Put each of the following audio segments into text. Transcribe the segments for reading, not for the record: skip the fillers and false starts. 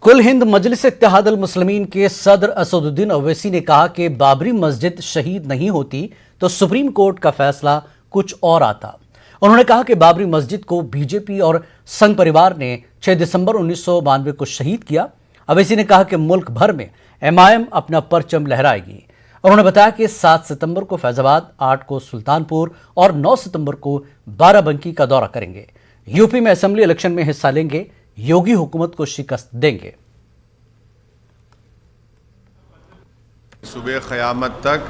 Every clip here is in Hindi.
कुल हिंद मजलिस इत्तेहाद अल मुस्लिमीन के सदर असदुद्दीन ओवैसी ने कहा कि बाबरी मस्जिद शहीद नहीं होती तो सुप्रीम कोर्ट का फैसला कुछ और आता। उन्होंने कहा कि बाबरी मस्जिद को बीजेपी और संघ परिवार ने 6 दिसंबर 1992 को शहीद किया। ओवैसी ने कहा कि मुल्क भर में एमआईएम अपना परचम लहराएगी। उन्होंने बताया कि 7 सितंबर को फैजाबाद, 8 को सुल्तानपुर और 9 सितंबर को बाराबंकी का दौरा करेंगे। यूपी में असेंबली इलेक्शन में हिस्सा लेंगे, योगी हुकूमत को शिकस्त देंगे। सुबह क़यामत तक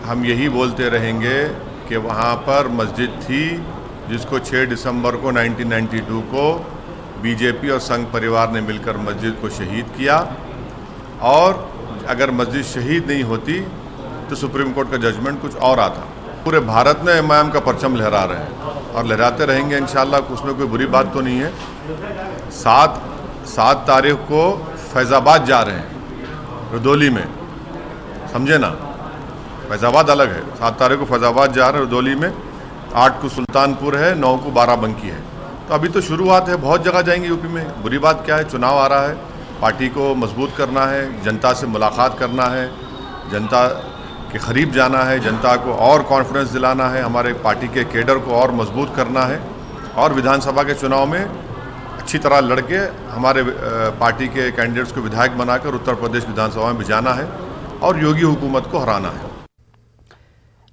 हम यही बोलते रहेंगे कि वहाँ पर मस्जिद थी जिसको 6 दिसंबर को 1992 को बीजेपी और संघ परिवार ने मिलकर मस्जिद को शहीद किया, और अगर मस्जिद शहीद नहीं होती तो सुप्रीम कोर्ट का जजमेंट कुछ और आता। पूरे भारत में एमआईएम का परचम लहरा रहे हैं और लहराते रहेंगे इंशाल्लाह। उसमें कोई बुरी बात तो नहीं है। 7 तारीख को फैज़ाबाद जा रहे हैं, रुदौली में, समझे ना, फैज़ाबाद अलग है। 7 तारीख को फैज़ाबाद जा रहे हैं रुदौली में, 8 को सुल्तानपुर है, 9 को बाराबंकी है। तो अभी तो शुरुआत है, बहुत जगह जाएंगे यूपी में। बुरी बात क्या है, चुनाव आ रहा है, पार्टी को मजबूत करना है, जनता से मुलाकात करना है, जनता के करीब जाना है, जनता को और कॉन्फिडेंस दिलाना है, हमारे पार्टी के केडर को और मजबूत करना है, और विधानसभा के चुनाव में अच्छी तरह लड़के हमारे पार्टी के कैंडिडेट्स को विधायक बनाकर उत्तर प्रदेश विधानसभा में भिजाना है और योगी हुकूमत को हराना है।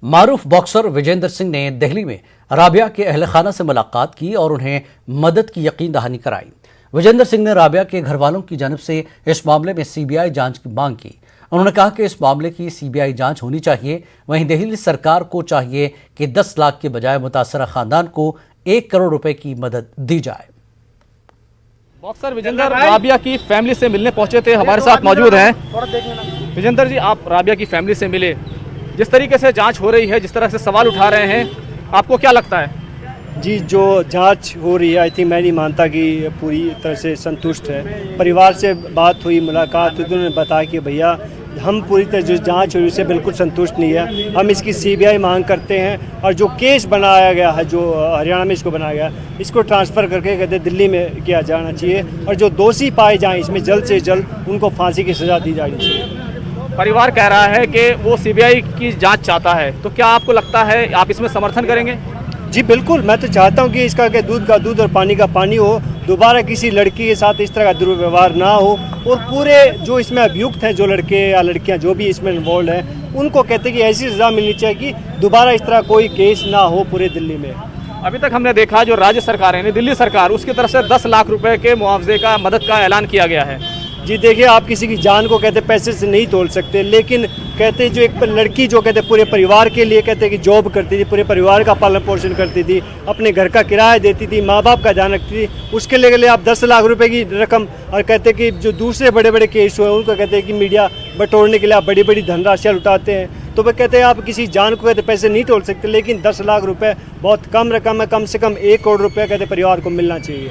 मारूफ बॉक्सर विजेंद्र सिंह ने दिल्ली में राबिया के अहल खाना से मुलाकात की और उन्हें मदद की यकीन दहानी कराई। विजेंद्र सिंह ने राबिया के घर वालों की जानिब से इस मामले में सीबीआई जांच की मांग की। उन्होंने कहा कि इस मामले की सीबीआई जांच होनी चाहिए। वहीं दिल्ली सरकार को चाहिए कि 10 लाख के बजाय मुतासरा खानदान को 1 करोड़ रुपए की मदद दी जाए। बॉक्सर विजेंद्र राबिया की फैमिली से मिलने पहुंचे थे, हमारे साथ मौजूद हैं। विजेंद्र जी, आप राबिया की फैमिली से मिले, जिस तरीके से जांच हो रही है, जिस तरह से सवाल उठा रहे हैं, आपको क्या लगता है? जी, जो जांच हो रही है, आई थिंक मैं नहीं मानता कि पूरी तरह से संतुष्ट है। परिवार से बात हुई, मुलाकात हुई, उन्होंने बताया कि भैया हम पूरी तरह जो जांच हो रही है बिल्कुल संतुष्ट नहीं है, हम इसकी सीबीआई मांग करते हैं। और जो केस बनाया गया है, जो हरियाणा में इसको बनाया गया, इसको ट्रांसफ़र करके कहते दिल्ली में किया जाना चाहिए, और जो दोषी पाए जाएँ इसमें जल्द से जल्द उनको फांसी की सज़ा दी जानी चाहिए। परिवार कह रहा है कि वो सीबीआई की जांच चाहता है, तो क्या आपको लगता है आप इसमें समर्थन करेंगे? जी बिल्कुल, मैं तो चाहता हूँ कि इसका के दूध का दूध और पानी का पानी हो, दोबारा किसी लड़की के साथ इस तरह का दुर्व्यवहार ना हो, और पूरे जो इसमें अभियुक्त हैं, जो लड़के या लड़कियाँ जो भी इसमें इन्वॉल्व हैं, उनको कहते हैं कि ऐसी सज़ा मिलनी चाहिए कि दोबारा इस तरह कोई केस ना हो पूरे दिल्ली में। अभी तक हमने देखा जो राज्य सरकार है, दिल्ली सरकार, उसकी तरफ से 10 लाख रुपए के मुआवजे का, मदद का ऐलान किया गया है। जी देखिए, आप किसी की जान को कहते पैसे से नहीं तोल सकते, लेकिन कहते जो एक लड़की जो कहते पूरे परिवार के लिए कहते कि जॉब करती थी, पूरे परिवार का पालन पोषण करती थी, अपने घर का किराया देती थी, माँ बाप का ध्यान रखती थी, उसके लिए आप 10 लाख रुपए की रकम, और कहते कि जो दूसरे बड़े बड़े केस हुए उनको कहते हैं कि मीडिया बटोरने के लिए आप बड़ी बड़ी धनराशियाँ लुटाते हैं। तो वह कहते हैं आप किसी जान को कहते पैसे नहीं तोल सकते, लेकिन 10 लाख रुपये बहुत कम रकम है, कम से कम 1 करोड़ रुपये कहते परिवार को मिलना चाहिए।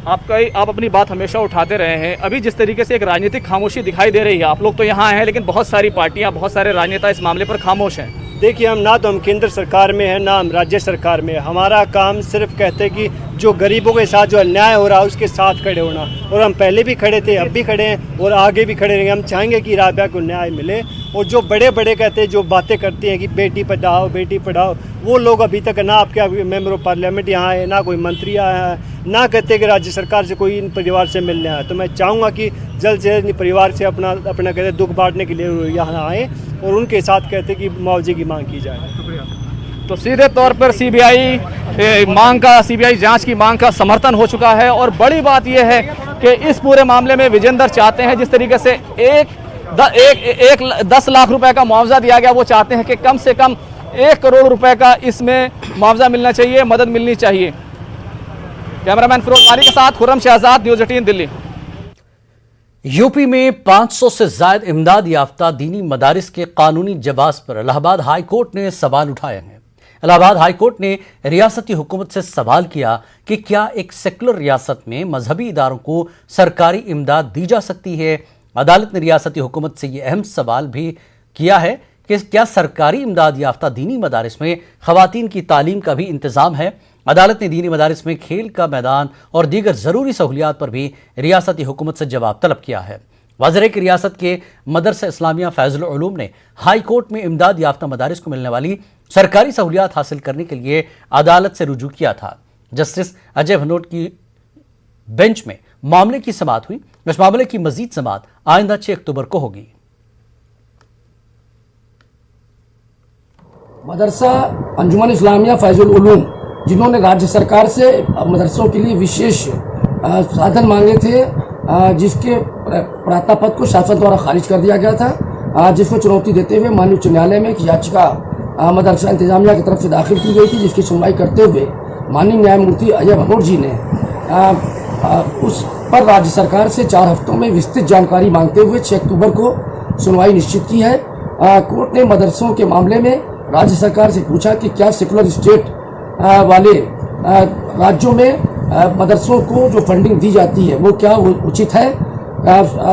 आप अपनी बात हमेशा उठाते रहे हैं। अभी जिस तरीके से एक राजनीतिक खामोशी दिखाई दे रही है, आप लोग तो यहाँ हैं, लेकिन बहुत सारी पार्टियाँ, बहुत सारे राजनेता इस मामले पर खामोश हैं। देखिए, हम ना तो हम केंद्र सरकार में हैं, ना हम राज्य सरकार में। हमारा काम सिर्फ कहते हैं कि जो गरीबों के साथ जो अन्याय हो रहा है उसके साथ खड़े होना, और हम पहले भी खड़े थे, अब भी खड़े हैं और आगे भी खड़े रहेंगे। हम चाहेंगे कि राबिया को न्याय मिले, और जो बड़े बड़े कहते हैं, जो बातें करते हैं कि बेटी बचाओ बेटी पढ़ाओ, वो लोग अभी तक ना आपके मेंबर ऑफ पार्लियामेंट यहाँ है, ना कोई मंत्री आया है, ना कहते कि राज्य सरकार से कोई इन परिवार से मिलने आया। तो मैं चाहूँगा कि जल्द से जल्द परिवार से अपना कहते दुख बांटने के लिए यहाँ आए और उनके साथ कहते कि मुआवजे की मांग की जाए। तो सीधे तौर पर सीबीआई जांच की मांग का समर्थन हो चुका है। और बड़ी बात यह है कि इस पूरे मामले में विजेंद्र चाहते हैं, जिस तरीके से 10 लाख रुपए का मुआवजा दिया गया, वो चाहते हैं कि कम से कम 1 करोड़ रुपए का इसमें मुआवजा मिलना चाहिए, मदद मिलनी चाहिए। कैमरामैन फिरोज मारी के साथ खुर्रम शहजाद, न्यूज़ 18 दिल्ली। यूपी में 500 से ज्यादा इमदाद याफ्ता दीनी मदारिस के कानूनी जवाब पर इलाहाबाद हाई कोर्ट ने सवाल उठाए हैं। इलाहाबाद हाई कोर्ट ने रियासती हुकूमत से सवाल किया कि क्या एक सेकुलर रियासत में मजहबी इदारों को सरकारी इमदाद दी जा सकती है। अदालत ने रियासती हुकूमत से यह अहम सवाल भी किया है कि क्या सरकारी इमदाद याफ्ता दीनी मदारिस में खवातीन की तालीम का भी इंतजाम है। अदालत ने दीनी मदारिस में खेल का मैदान और दीगर जरूरी सहूलियात पर भी रियासती हुकूमत से जवाब तलब किया है। वज़ीर की रियासत के मदरसा इस्लामिया फैजुल उलूम ने हाई कोर्ट में इमदाद याफ्ता मदारिस को मिलने वाली सरकारी सहूलियात हासिल करने के लिए अदालत से रुजू किया था। जस्टिस अजय भनोट की बेंच में मामले की समाअत हुई। इस मामले की मजीद समाअत आइंदा 6 अक्टूबर को होगी। मदरसा अंजुमन इस्लामिया फैजुल उलूम, जिन्होंने राज्य सरकार से मदरसों के लिए विशेष साधन मांगे थे, जिसके प्रार्थना को शासन द्वारा खारिज कर दिया गया था, जिसको चुनौती देते हुए माननीय उच्च न्यायालय में एक याचिका मदरसा इंतजामिया की तरफ से दाखिल की गई थी, जिसकी सुनवाई करते हुए माननीय न्यायमूर्ति अजय भनोट जी ने उस पर राज्य सरकार से 4 हफ्तों में विस्तृत जानकारी मांगते हुए 6 अक्टूबर को सुनवाई निश्चित की है। कोर्ट ने मदरसों के मामले में राज्य सरकार से पूछा कि क्या सेकुलर स्टेट वाले राज्यों में मदरसों को जो फंडिंग दी जाती है वो क्या उचित है।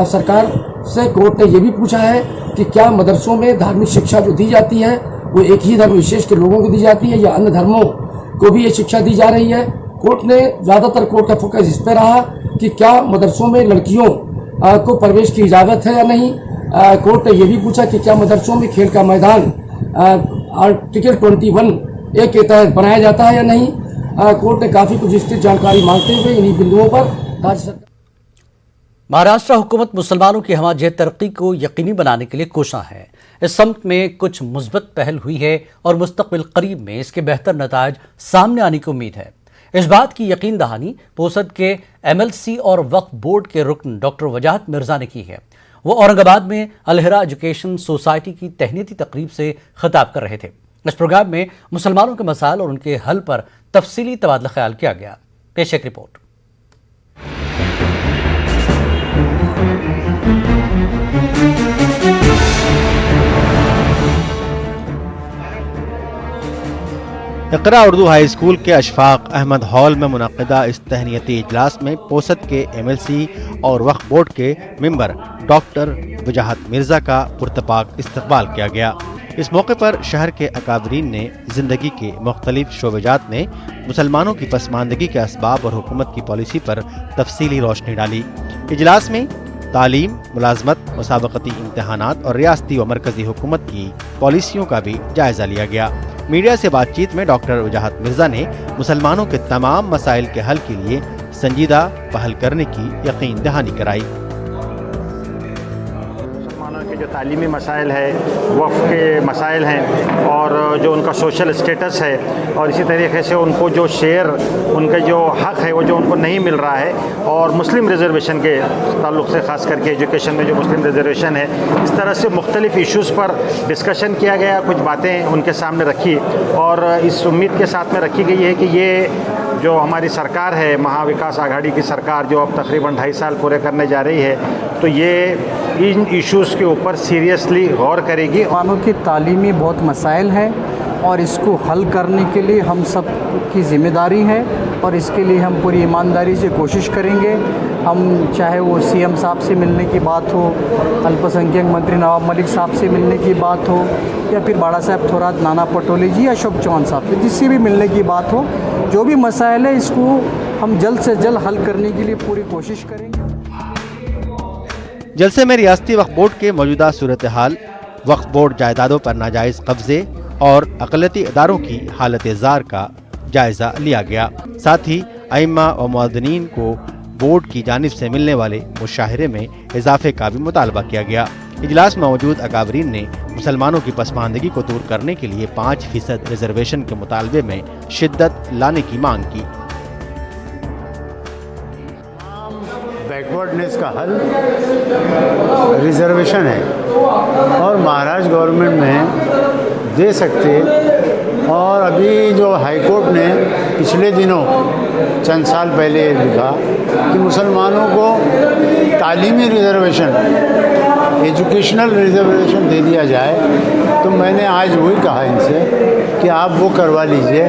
सरकार से कोर्ट ने ये भी पूछा है कि क्या मदरसों में धार्मिक शिक्षा जो दी जाती है वो एक ही धर्म विशेष के लोगों को दी जाती है या अन्य धर्मों को भी ये शिक्षा दी जा रही है। कोर्ट ने ज़्यादातर कोर्ट का फोकस इस पर रहा कि क्या मदरसों में लड़कियों को प्रवेश की इजाज़त है या नहीं। कोर्ट ने यह भी पूछा कि क्या मदरसों में खेल का मैदान आर्टिकल 21A के तहत बनाया जाता है या नहीं। कोर्ट ने काफ़ी कुछ विस्तृत जानकारी मांगते हुए इन्हीं बिंदुओं पर राज्य सरकार। महाराष्ट्र हुकूमत मुसलमानों की हमाजह तरक्की को यकीनी बनाने के लिए कोशा है। इस सम्त में कुछ मुस्बत पहल हुई है और मुस्तकबिल करीब में इसके बेहतर नतायज सामने आने की उम्मीद है। इस बात की यकीन दहानी पोसद के MLC और वक्फ बोर्ड के रुकन डॉक्टर वजाहत मिर्जा ने की है। वो औरंगाबाद में अलहिरा एजुकेशन सोसाइटी की तहनीती तकरीब से खिताब कर रहे थे। इस प्रोग्राम में मुसलमानों के मसाइल और उनके हल पर तफसीली तबादला ख्याल किया गया। पेश एक रिपोर्ट। इकरा उर्दू हाई स्कूल के अशफाक अहमद हॉल में मुनक़िदा इस तहनीती इजलास में पोसद के MLC और वक्फ बोर्ड के मेंबर डॉक्टर वजाहत मिर्ज़ा का पुरतपाक इस्तकबाल किया गया। इस मौके पर शहर के अकाबरीन ने ज़िंदगी के मुख्तलिफ शोबेजात में मुसलमानों की पसमानदगी के असबाब और हुकूमत की पॉलिसी पर तफसीली रोशनी डाली। इजलास में तालीम, मुलाजमत, मुसाबकती इम्तहानात और रियासती व मरकजी हुकूमत की पॉलिसियों का भी जायजा लिया गया। मीडिया से बातचीत में डॉक्टर वजाहत मिर्ज़ा ने मुसलमानों के तमाम मसाइल के हल के लिए संजीदा पहल करने की यकीन दहानी कराई। मुसलमानों के जो तालीमी मसाइल है, वक्फ के मसाइल हैं और जो उनका सोशल स्टेटस है और इसी तरीके से उनको जो शेयर, उनका जो हक़ है वो जो उनको नहीं मिल रहा है, और मुस्लिम रिजर्वेशन के ताल्लुक़ से ख़ास करके एजुकेशन में जो मुस्लिम रिजर्वेशन है, इस तरह से मुख्तलिफ़ इश्यूज़ पर डिस्कशन किया गया। कुछ बातें उनके सामने रखी और इस उम्मीद के साथ में रखी गई है कि ये जो हमारी सरकार है, महाविकास आघाड़ी की सरकार, जो अब तकरीबन 2.5 साल पूरे करने जा रही है, तो ये इन इश्यूज़ के ऊपर सीरियसली गौर करेगी। मुसलमानों की तालीमी बहुत मसाइल हैं और इसको हल करने के लिए हम सब की ज़िम्मेदारी है और इसके लिए हम पूरी ईमानदारी से कोशिश करेंगे। हम चाहे वो CM साहब से मिलने की बात हो, अल्पसंख्यक मंत्री नवाब मलिक साहब से मिलने की बात हो, या फिर बाड़ा साहब थोरात, नाना पटोले जी, अशोक चौहान साहब से, जिससे भी मिलने की बात हो, जो भी मसाइल है इसको हम जल्द से जल्द हल करने के लिए पूरी कोशिश करेंगे। जलसे में रियासती वक्फ बोर्ड के मौजूदा सूरत हाल, वक्फ बोर्ड जायदादों पर नाजायज़ कब्जे और अक़लियती इदारों की हालत ज़ार का जायज़ा लिया गया। साथ ही अइम्मा व मुअद्दिनीन को बोर्ड की जानिब से मिलने वाले मुशाहिरे में इजाफे का भी मुतालबा किया गया। इजलास में मौजूद अकाबरीन ने मुसलमानों की पसमानदगी को दूर करने के लिए 5% रिजर्वेशन के मुतालबे में शिद्दत लाने की मांग की। बैकवर्डनेस का हल रिजर्वेशन है और महाराष्ट्र गवर्नमेंट में दे सकते, और अभी जो हाई कोर्ट ने पिछले दिनों चंद साल पहले लिखा कि मुसलमानों को तालीमी रिजर्वेशन, एजुकेशनल रिजर्वेशन दे दिया जाए, तो मैंने आज वही कहा इनसे कि आप वो करवा लीजिए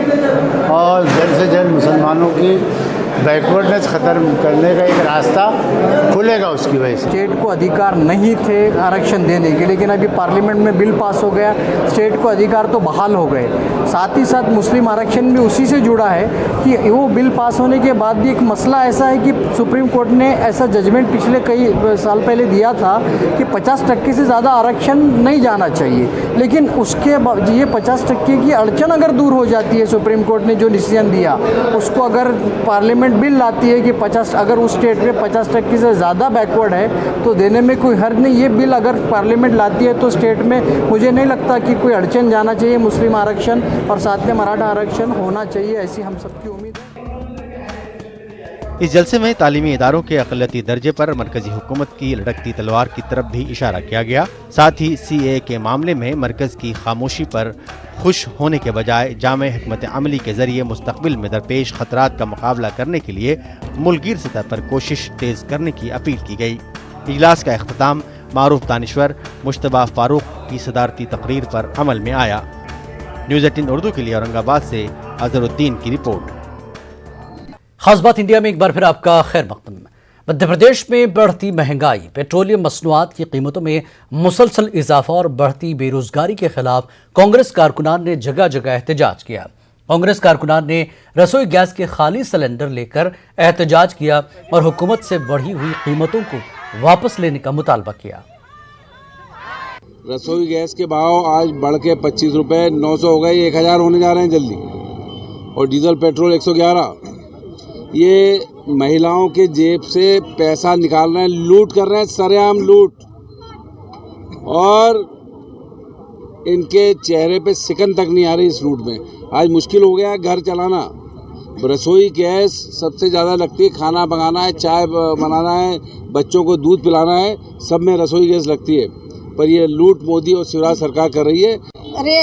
और जल्द से जल्द मुसलमानों की बैकवर्डनेस ख़त्म करने का एक रास्ता खुलेगा उसकी वजह से। स्टेट को अधिकार नहीं थे आरक्षण देने के, लेकिन अभी पार्लियामेंट में बिल पास हो गया, स्टेट को अधिकार तो बहाल हो गए। साथ ही साथ मुस्लिम आरक्षण भी उसी से जुड़ा है कि वो बिल पास होने के बाद भी एक मसला ऐसा है कि सुप्रीम कोर्ट ने ऐसा जजमेंट पिछले कई साल पहले दिया था कि 50% से ज़्यादा आरक्षण नहीं जाना चाहिए, लेकिन उसके ये 50% की अड़चन अगर दूर हो जाती है, सुप्रीम कोर्ट ने जो डिसीजन दिया उसको अगर पार्लियामेंट बिल लाती है कि 50 अगर उस स्टेट में 50% से ज़्यादा बैकवर्ड है तो देने में कोई हर्ज नहीं। ये बिल अगर पार्लियामेंट लाती है तो स्टेट में मुझे नहीं लगता कि कोई अड़चन जाना चाहिए। मुस्लिम आरक्षण और साथ में मराठा आरक्षण होना चाहिए, ऐसी हम सबकी उम्मीद है। इस जलसे में तालीमी इदारों के अक़लियती दर्जे पर मरकजी हुकूमत की लटकती तलवार की तरफ भी इशारा किया गया। साथ ही CAA के मामले में मरकज़ की खामोशी पर खुश होने के बजाय जामे हिकमत अमली के जरिए मुस्तक़बिल में दरपेश खतरात का मुकाबला करने के लिए मुल्कगीर सतह पर कोशिश तेज़ करने की अपील की गई। इजलास का इख्तिताम मारूफ दानिश्वर मुश्तबा फारूक की सदारती तकरीर पर अमल में आया। न्यूज़ 18 उर्दू के लिए औरंगाबाद से अजहरुद्दीन की रिपोर्ट। खास बात इंडिया में एक बार फिर आपका खैर मकदम। मध्य प्रदेश में बढ़ती महंगाई, पेट्रोलियम मसनूआत की कीमतों में मुसलसल इजाफा और बढ़ती बेरोजगारी के खिलाफ कांग्रेस कारकुनान ने जगह जगह एहतजाज किया। कांग्रेस कारकुनान ने रसोई गैस के खाली सिलेंडर लेकर एहतजाज किया और हुकूमत से बढ़ी हुई कीमतों को वापस लेने का मुतालबा किया। रसोई गैस के भाव आज बढ़ के 25 रुपये 900 हो गए, 1000 होने जा रहे हैं जल्दी, और डीजल पेट्रोल 111। ये महिलाओं के जेब से पैसा निकाल रहे हैं, लूट कर रहे हैं, सरेआम लूट, और इनके चेहरे पे सिकन तक नहीं आ रही इस लूट में। आज मुश्किल हो गया है घर चलाना। रसोई गैस सबसे ज़्यादा लगती है, खाना पकाना है, चाय बनाना है, बच्चों को दूध पिलाना है, सब में रसोई गैस लगती है। पर ये लूट मोदी और शिवराज सरकार कर रही है। अरे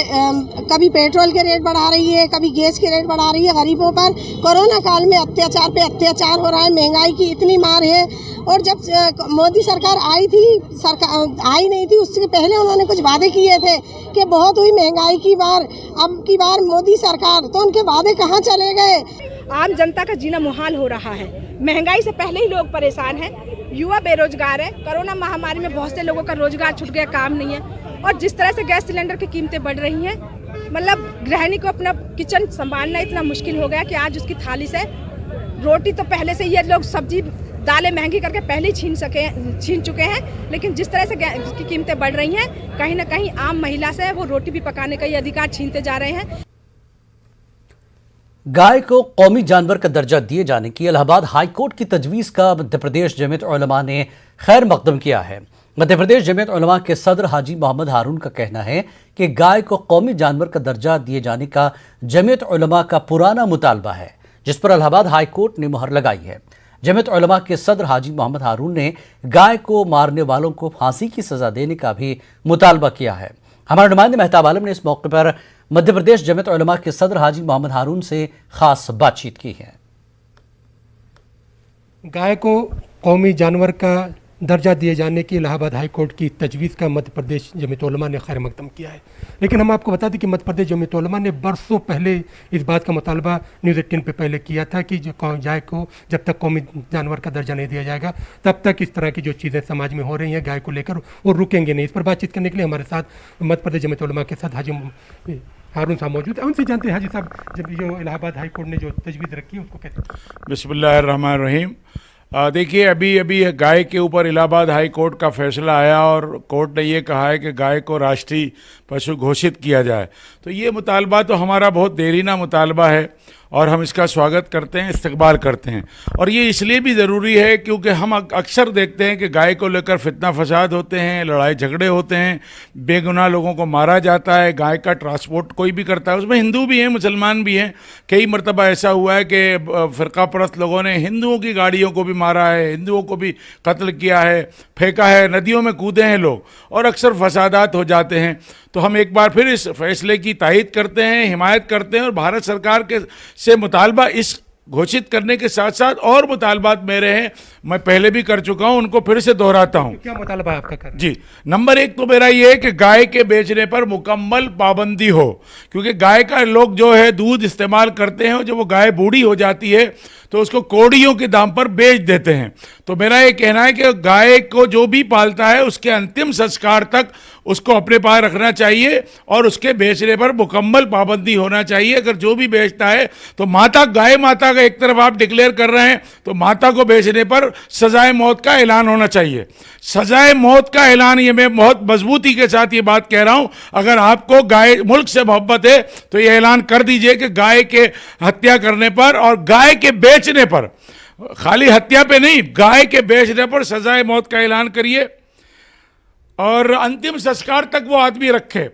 कभी पेट्रोल के रेट बढ़ा रही है, कभी गैस के रेट बढ़ा रही है। गरीबों पर कोरोना काल में अत्याचार पे अत्याचार हो रहा है, महंगाई की इतनी मार है। और जब मोदी सरकार आई नहीं थी, उससे पहले उन्होंने कुछ वादे किए थे कि बहुत हुई महंगाई की बार, अब की बार मोदी सरकार, तो उनके वादे कहाँ चले गए। आम जनता का जीना मुहाल हो रहा है। महंगाई से पहले ही लोग परेशान हैं, युवा बेरोजगार है, कोरोना महामारी में बहुत से लोगों का रोजगार छूट गया, काम नहीं है। और जिस तरह से गैस सिलेंडर की कीमतें बढ़ रही हैं, मतलब गृहिणी को अपना किचन संभालना इतना मुश्किल हो गया कि आज उसकी थाली से रोटी, तो पहले से ये लोग सब्जी दालें महंगी करके पहले ही छीन चुके हैं, लेकिन जिस तरह से गैस की कीमतें बढ़ रही हैं, कहीं ना कहीं आम महिला से वो रोटी भी पकाने का ये अधिकार छीनते जा रहे हैं। गाय को कौमी जानवर का दर्जा दिए जाने की इलाहाबाद हाई कोर्ट की तजवीज़ का मध्य प्रदेश जमीयत उलमा ने खैर मकदम किया है। मध्य प्रदेश जमीयत उलमा के सदर हाजी मोहम्मद हारून का कहना है कि गाय को कौमी जानवर का दर्जा दिए जाने का जमीयत उलमा का पुराना मुतालबा है, जिस पर इलाहाबाद हाई कोर्ट ने मुहर लगाई है। जमीयत उलमा के सदर हाजी मोहम्मद हारून ने गाय को मारने वालों को फांसी की सजा देने का भी मुतालबा किया है। हमारे नुमाइंदे मेहताब आलम ने इस मौके पर मध्य प्रदेश जमीयत उलमा के सदर हाजी मोहम्मद हारून से खास बातचीत की है। गाय को कौमी जानवर का दर्जा दिए जाने की इलाहाबाद हाई कोर्ट की तजवीज़ का मध्य प्रदेश जमीयत उलमा ने खैर मकदम किया है। लेकिन हम आपको बता दें कि मध्य प्रदेश जमीयत उलमा ने बरसों पहले इस बात का मुतालबा न्यूज़ 18 पे पहले किया था कि जो गाय को जब तक कौमी जानवर का दर्जा नहीं दिया जाएगा, तब तक इस तरह की जो चीज़ें समाज में हो रही हैं गाय को लेकर, वो रुकेंगे नहीं। इस पर बातचीत करने के लिए हमारे साथ मध्य प्रदेश जमीयत उलमा के साथ हाजी हारून साहब मौजूद है। उनसे जानते हैं हाजी साहब, जब जो इलाहाबाद हाई कोर्ट ने जो तजवीज़ रखी है उसको कैसे? बिस्मिल्लाहिर्रहमानिर्रहीम। देखिए, अभी गाय के ऊपर इलाहाबाद हाई कोर्ट का फैसला आया और कोर्ट ने ये कहा है कि गाय को राष्ट्रीय पशु घोषित किया जाए। तो ये मुतालबा तो हमारा बहुत देरीना मुतालबा है और हम इसका स्वागत करते हैं, इस्तकबाल करते हैं। और ये इसलिए भी ज़रूरी है क्योंकि हम अक्सर देखते हैं कि गाय को लेकर फितना फसाद होते हैं, लड़ाई झगड़े होते हैं, बेगुनाह लोगों को मारा जाता है। गाय का ट्रांसपोर्ट कोई भी करता है, उसमें हिंदू भी हैं, मुसलमान भी हैं। कई मरतबा ऐसा हुआ है कि फ़िरका परस्त लोगों ने हिंदुओं की गाड़ियों को भी मारा है, हिंदुओं को भी कत्ल किया है, फेंका है, नदियों में कूदे हैं लोग, और अक्सर फसादात हो जाते हैं। तो हम एक बार फिर इस फैसले की तायीद करते हैं, हिमायत करते हैं और भारत सरकार के से मुतालबा इस घोषित करने के साथ साथ और मुतालबात मेरे हैं, मैं पहले भी कर चुका हूं, उनको फिर से दोहराता हूं। क्या मुतालबा है आपका? जी, नंबर 1 तो मेरा ये है कि गाय के बेचने पर मुकम्मल पाबंदी हो, क्योंकि गाय का लोग जो है दूध इस्तेमाल करते हैं और जब वो गाय बूढ़ी हो जाती है तो उसको कौड़ियों के दाम पर बेच देते हैं। तो मेरा ये कहना है कि गाय को जो भी पालता है उसके अंतिम संस्कार तक उसको अपने पास रखना चाहिए और उसके बेचने पर मुकम्मल पाबंदी होना चाहिए। अगर जो भी बेचता है तो माता, गाय माता का एक तरफ आप डिक्लेयर कर रहे हैं तो माता को बेचने पर सजाए मौत का ऐलान होना चाहिए। सजाए मौत का ऐलान, ये मैं बहुत मजबूती के साथ ये बात कह रहा हूं, अगर आपको गाय मुल्क से मोहब्बत है तो ये ऐलान कर दीजिए कि गाय के हत्या करने पर और गाय के बेचने पर, खाली हत्या पे नहीं, गाय के बेचने पर सजाए मौत का ऐलान करिए और अंतिम संस्कार तक वो आदमी रखे।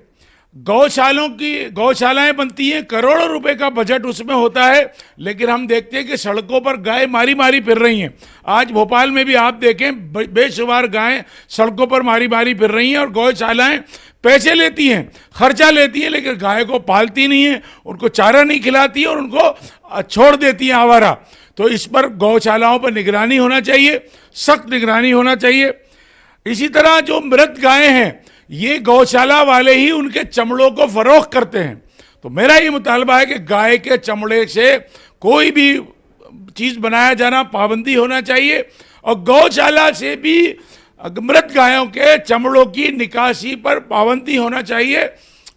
गौशालाएं बनती हैं, करोड़ों रुपए का बजट उसमें होता है, लेकिन हम देखते हैं कि सड़कों पर गाय मारी मारी फिर रही हैं। आज भोपाल में भी आप देखें बेशुमार गायें सड़कों पर मारी मारी फिर रही हैं और गौशालाएं पैसे लेती हैं, खर्चा लेती हैं, लेकिन गाय को पालती नहीं है, उनको चारा नहीं खिलाती और उनको छोड़ देती हैं आवारा। तो इस पर गौशालाओं पर निगरानी होना चाहिए, सख्त निगरानी होना चाहिए। इसी तरह जो मृत गायें हैं ये गौशाला वाले ही उनके चमड़ों को फरोख्त करते हैं। तो मेरा ये मुतालबा है कि गाय के चमड़े से कोई भी चीज़ बनाया जाना पाबंदी होना चाहिए और गौशाला से भी मृत गायों के चमड़ों की निकासी पर पाबंदी होना चाहिए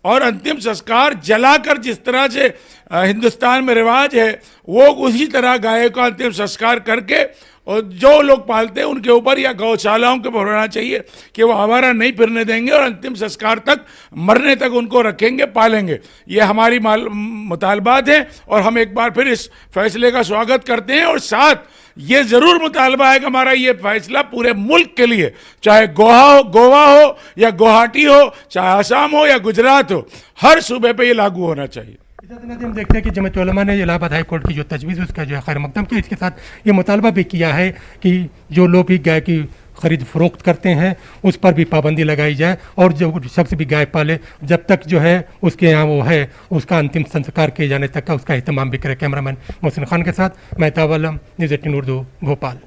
और अंतिम संस्कार जलाकर, जिस तरह से हिंदुस्तान में रिवाज है वो उसी तरह गाय का अंतिम संस्कार करके और जो लोग पालते हैं उनके ऊपर या गौशालाओं के ऊपर होना चाहिए कि वो आवारा नहीं फिरने देंगे और अंतिम संस्कार तक, मरने तक उनको रखेंगे, पालेंगे। ये हमारी मुतालबात हैं और हम एक बार फिर इस फैसले का स्वागत करते हैं और साथ ये ज़रूर मुतालबा है कि हमारा ये फैसला पूरे मुल्क के लिए, चाहे गोवा हो या गुवाहाटी हो, चाहे आसाम हो या गुजरात हो, हर सूबे पे ये लागू होना चाहिए। हम देखते हैं कि जमीयत उलमा ने इलाहाबाद हाई कोर्ट की जो तजवीज़ उसका जो है खैर मकदम किया। इसके साथ ये मुतालबा भी किया है कि जो लोग भी गाय की खरीद फरोख्त करते हैं उस पर भी पाबंदी लगाई जाए और जो शख्स भी गाय पाले जब तक जो है उसके यहाँ वो है उसका अंतिम संस्कार किए जाने तक का उसका एहतमाम भी करे। कैमरामैन मोहसिन खान के साथ मेहताब आलम, न्यूज़ 18 उर्दू, भोपाल।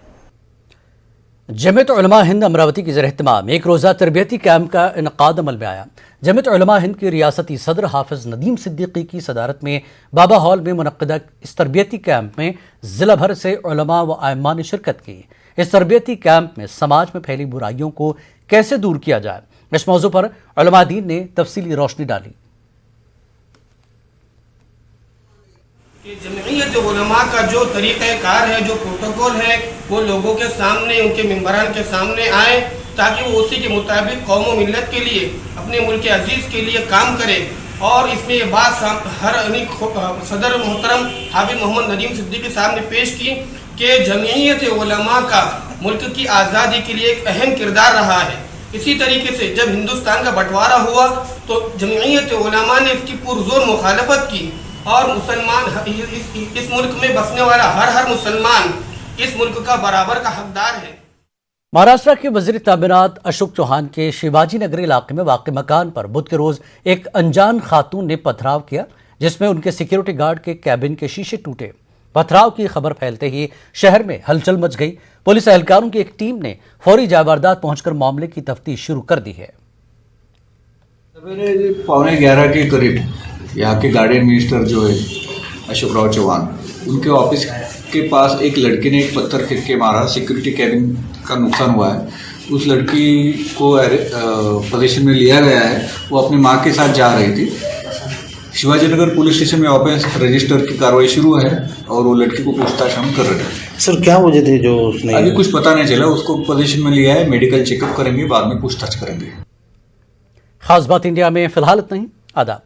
जमीयत उलमा हिंद अमरावती की ज़ेर-ए-एहतमाम एक रोज़ा तरबियती कैंप का इनकाद अमल में आया। जमीयत उलमा हिंद के रियासती सदर हाफिज़ नदीम सिद्दीकी की सदारत में बाबा हॉल में मुनक़्क़दा इस तरबियती कैंप में ज़िला भर से उलमा व आइम्मा ने शिरकत की। इस तरबियती कैंप में समाज में फैली बुराइयों को कैसे दूर किया जाए, इस मौजू पर उलमा दीन ने तफसीली रोशनी डाली। जमीयत उलमा का जो तरीक़ाकार है, जो प्रोटोकॉल है, वो लोगों के सामने, उनके मेंबरान के सामने आए ताकि वो उसी के मुताबिक कौम व मिल्लत के लिए, अपने मुल्क अजीज़ के लिए काम करे। और इसमें ये बात सदर मोहतरम हाफिज़ मोहम्मद नदीम सिद्दीकी साहब ने पेश की कि जमीयत उलमा का मुल्क की आज़ादी के लिए एक अहम किरदार रहा है। इसी तरीके से जब हिंदुस्तान का बंटवारा हुआ तो जमीयत उलमा ने इसकी पुरजोर मुखालफत की और मुसलमान, इस मुल्क में बसने वाला हर मुसलमान इस मुल्क का बराबर का हकदार है। महाराष्ट्र के वजीर तामीरात अशोक चौहान के शिवाजी नगर इलाके में वाक़ मकान पर बुध के रोज एक अनजान खातून ने पथराव किया, जिसमें उनके सिक्योरिटी गार्ड के कैबिन के शीशे टूटे। पथराव की खबर फैलते ही शहर में हलचल मच गई। पुलिस एहलकारों की एक टीम ने फौरी जावारदात पहुंचकर मामले की तफ्तीश शुरू कर दी है। सवेरे 11:15 के करीब यहाँ के गार्डियन मिनिस्टर जो है अशोक राव चौहान, उनके ऑफिस के पास एक लड़की ने एक पत्थर फेंक के मारा, सिक्योरिटी कैबिन का नुकसान हुआ है। उस लड़की को पोजीशन में लिया गया है, वो अपनी माँ के साथ जा रही थी। शिवाजी नगर पुलिस स्टेशन में ऑफेंस रजिस्टर की कार्रवाई शुरू है और वो लड़की को पूछताछ हम कर रहे हैं। सर क्या वजह थी जो उसने? अभी कुछ पता नहीं चला, उसको पोजीशन में लिया है, मेडिकल चेकअप करेंगे, बाद में पूछताछ करेंगे। खास बात इंडिया में फिलहाल इतना ही। आदाब।